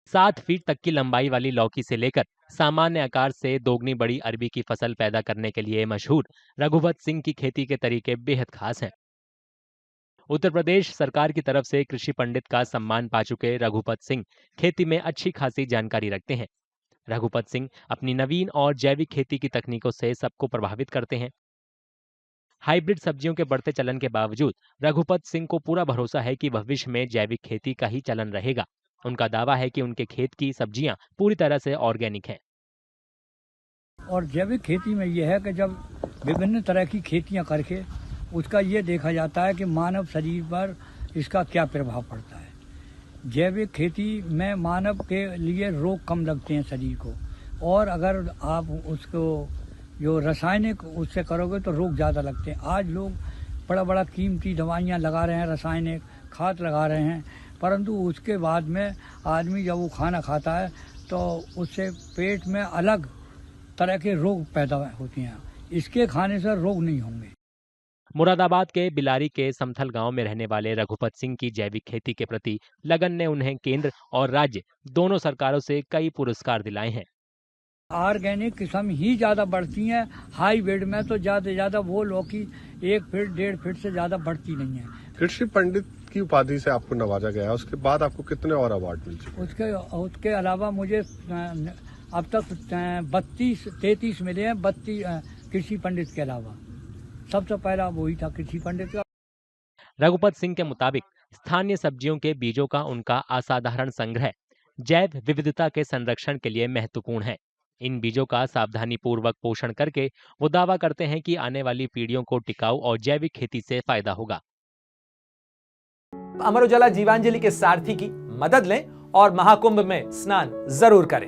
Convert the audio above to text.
7 feet तक की लंबाई वाली लौकी से लेकर सामान्य आकार से दोगुनी बड़ी अरबी की फसल पैदा करने के लिए मशहूर रघुपत सिंह की खेती के तरीके बेहद खास हैं। उत्तर प्रदेश सरकार की तरफ से कृषि पंडित का सम्मान पा चुके रघुपत सिंह खेती में अच्छी खासी जानकारी रखते हैं। रघुपत सिंह अपनी नवीन और जैविक खेती की तकनीकों से सबको प्रभावित करते हैं। हाइब्रिड सब्जियों के बढ़ते चलन के बावजूद रघुपत सिंह को पूरा भरोसा है कि भविष्य में जैविक खेती का ही चलन रहेगा। उनका दावा है कि उनके खेत की सब्जियां पूरी तरह से ऑर्गेनिक हैं। और जैविक खेती में यह है कि जब विभिन्न तरह की खेतियां करके उसका ये देखा जाता है कि मानव शरीर पर इसका क्या प्रभाव पड़ता है। जैविक खेती में मानव के लिए रोग कम लगते हैं शरीर को, और अगर आप उसको जो रासायनिक उससे करोगे तो रोग ज़्यादा लगते हैं। आज लोग बड़ा बड़ा कीमती दवाइयाँ लगा रहे हैं, रासायनिक खाद लगा रहे हैं, परंतु उसके बाद में आदमी जब वो खाना खाता है तो उससे पेट में अलग तरह के रोग पैदा होते हैं। इसके खाने से रोग नहीं होंगे। मुरादाबाद के बिलारी के समथल गांव में रहने वाले रघुपत सिंह की जैविक खेती के प्रति लगन ने उन्हें केंद्र और राज्य दोनों सरकारों से कई पुरस्कार दिलाए हैं। ऑर्गेनिक किस्म ही ज़्यादा बढ़ती हैं। हाईब्रिड में तो ज़्यादा से ज़्यादा वो लौकी 1 फीट 1.5 फीट से ज़्यादा बढ़ती नहीं है। कृषि पंडित की उपाधि से आपको नवाजा गया, उसके बाद आपको कितने और अवार्ड मिल चुके? उसके अलावा मुझे अब तक 33 मिले हैं। 32 कृषि पंडित के अलावा सबसे पहला वही था कृषि पंडित का। रघुपत सिंह के मुताबिक स्थानीय सब्जियों के बीजों का उनका असाधारण संग्रह जैव विविधता के संरक्षण के लिए महत्वपूर्ण है। इन बीजों का सावधानी पूर्वक पोषण करके वो दावा करते हैं कि आने वाली पीढ़ियों को टिकाऊ और जैविक खेती से फायदा होगा। अमर उजाला जीवांजलि के सारथी की मदद लें और महाकुंभ में स्नान जरूर करें।